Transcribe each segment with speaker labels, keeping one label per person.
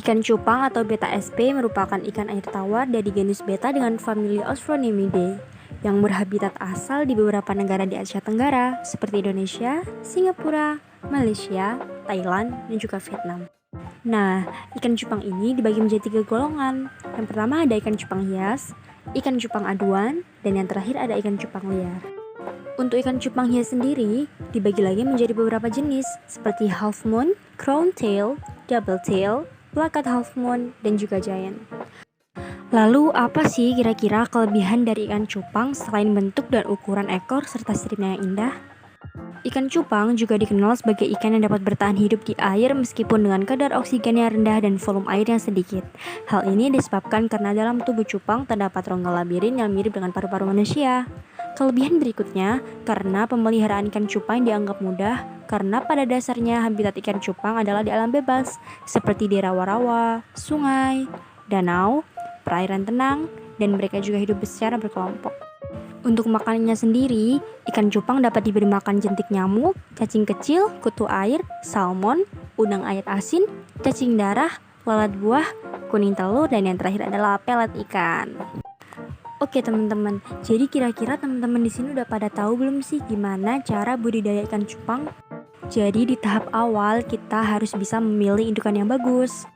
Speaker 1: Ikan cupang atau beta SP merupakan ikan air tawar dari genus beta dengan famili Ostronemidae yang berhabitat asal di beberapa negara di Asia Tenggara seperti Indonesia, Singapura, Malaysia, Thailand, dan juga Vietnam. Nah, ikan cupang ini dibagi menjadi 3 golongan. Yang pertama ada ikan cupang hias, ikan cupang aduan, dan yang terakhir ada ikan cupang liar. Untuk ikan cupang hias sendiri dibagi lagi menjadi beberapa jenis seperti half moon, crown tail, double tail, plakat half moon, dan juga giant. Lalu apa sih kira-kira kelebihan dari ikan cupang selain bentuk dan ukuran ekor serta siripnya yang indah? Ikan cupang juga dikenal sebagai ikan yang dapat bertahan hidup di air meskipun dengan kadar oksigen yang rendah dan volume air yang sedikit. Hal ini disebabkan karena dalam tubuh cupang terdapat rongga labirin yang mirip dengan paru-paru manusia. Kelebihan berikutnya, karena pemeliharaan ikan cupang dianggap mudah, karena pada dasarnya habitat ikan cupang adalah di alam bebas, seperti di rawa-rawa, sungai, danau, perairan tenang, dan mereka juga hidup secara berkelompok. Untuk makanannya sendiri, ikan cupang dapat diberi makan jentik nyamuk, cacing kecil, kutu air, salmon, udang air asin, cacing darah, lalat buah, kuning telur, dan yang terakhir adalah pelet ikan. Oke teman-teman, jadi kira-kira teman-teman di sini udah pada tahu belum sih gimana cara budidaya ikan cupang? Jadi di tahap awal kita harus bisa memilih indukan yang bagus.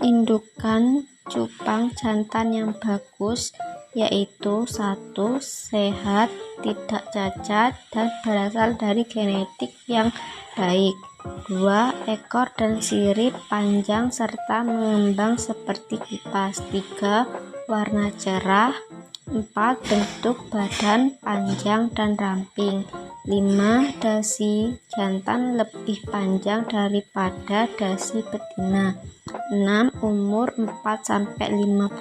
Speaker 2: Indukan cupang jantan yang bagus yaitu 1. Sehat, tidak cacat, dan berasal dari genetik yang baik. 2. Ekor dan sirip panjang serta mengembang seperti kipas. 3. Warna cerah. 4. Bentuk badan panjang dan ramping. 5. Dasi jantan lebih panjang daripada dasi betina. 6. Umur 4-5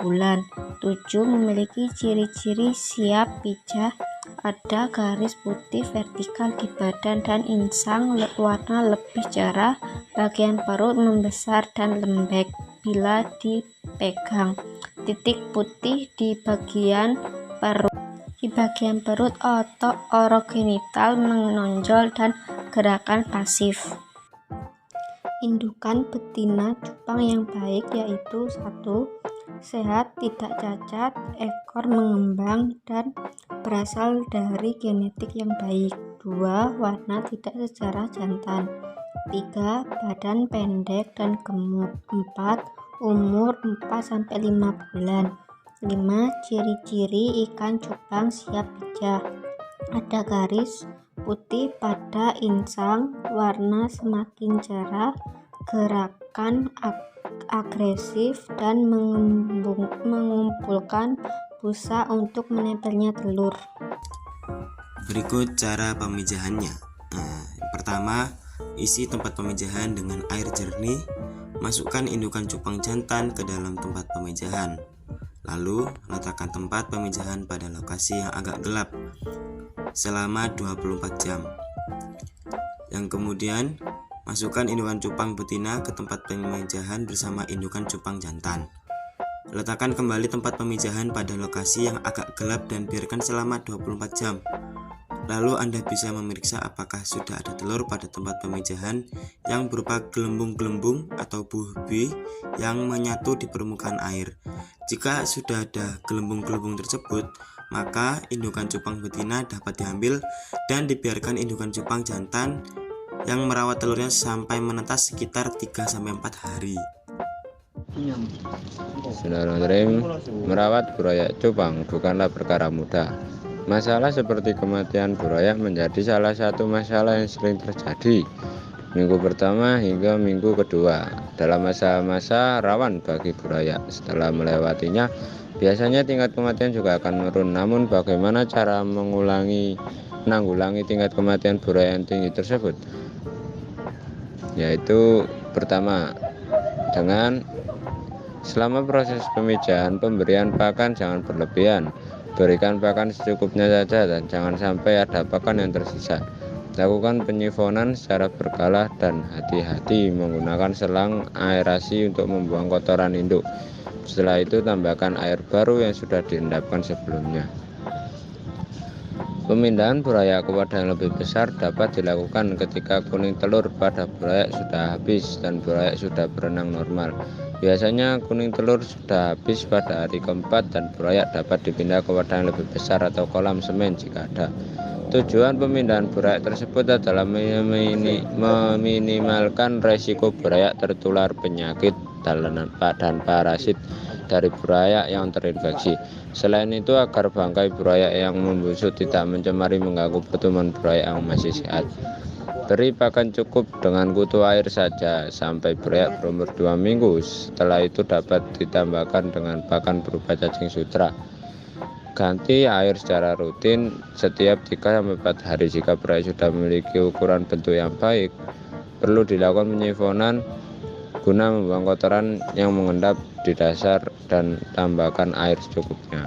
Speaker 2: bulan. 7. Memiliki ciri-ciri siap pijah, ada garis putih vertikal di badan dan insang warna lebih cerah, bagian perut membesar dan lembek bila dipegang, titik putih di bagian perut, otot orogenital menonjol dan gerakan pasif. Indukan betina cupang yang baik yaitu 1. Sehat, tidak cacat, ekor mengembang dan berasal dari genetik yang baik. 2. Warna tidak sejarah jantan. 3. Badan pendek dan gemuk. 4. Umur 4-5 bulan. 5. Ciri-ciri ikan cupang siap pijah, ada garis putih pada insang, warna semakin cerah, gerakan agresif, dan mengumpulkan busa untuk menempelnya telur.
Speaker 3: Berikut cara pemijahannya. Pertama, isi tempat pemijahan dengan air jernih. Masukkan indukan cupang jantan ke dalam tempat pemijahan. Lalu, letakkan tempat pemijahan pada lokasi yang agak gelap selama 24 jam. Yang kemudian, masukkan indukan cupang betina ke tempat pemijahan bersama indukan cupang jantan. Letakkan kembali tempat pemijahan pada lokasi yang agak gelap dan biarkan selama 24 jam. Lalu Anda bisa memeriksa apakah sudah ada telur pada tempat pemijahan yang berupa gelembung-gelembung atau buih-buih yang menyatu di permukaan air. Jika sudah ada gelembung-gelembung tersebut, maka indukan cupang betina dapat diambil dan dibiarkan indukan cupang jantan yang merawat telurnya sampai menetas sekitar 3-4 hari.
Speaker 4: Bismillahirrahmanirrahim. Merawat burayak cupang bukanlah perkara mudah. Masalah seperti kematian burayak menjadi salah satu masalah yang sering terjadi minggu pertama hingga minggu kedua dalam masa-masa rawan bagi burayak. Setelah melewatinya, biasanya tingkat kematian juga akan menurun. Namun bagaimana cara menanggulangi tingkat kematian burayak yang tinggi tersebut? Yaitu pertama, dengan selama proses pemijahan, pemberian pakan jangan berlebihan. Berikan pakan secukupnya saja dan jangan sampai ada pakan yang tersisa. Lakukan penyifonan secara berkala dan hati-hati menggunakan selang aerasi untuk membuang kotoran induk. Setelah itu tambahkan air baru yang sudah diendapkan sebelumnya. Pemindahan burayak ke wadah yang lebih besar dapat dilakukan ketika kuning telur pada burayak sudah habis dan burayak sudah berenang normal. Biasanya kuning telur sudah habis pada hari keempat dan burayak dapat dipindah ke wadah yang lebih besar atau kolam semen jika ada. Tujuan pemindahan burayak tersebut adalah meminimalkan resiko burayak tertular penyakit dan parasit dari burayak yang terinfeksi. Selain itu, agar bangkai burayak yang membusuk tidak mencemari mengganggu pertumbuhan burayak yang masih sehat. Beri pakan cukup dengan kutu air saja sampai burayak berumur 2 minggu. Setelah itu dapat ditambahkan dengan pakan berupa cacing sutra. Ganti air secara rutin setiap 3-4 hari. Jika burayak sudah memiliki ukuran bentuk yang baik, perlu dilakukan penyifonan guna membuang kotoran yang mengendap di dasar dan tambahkan air secukupnya.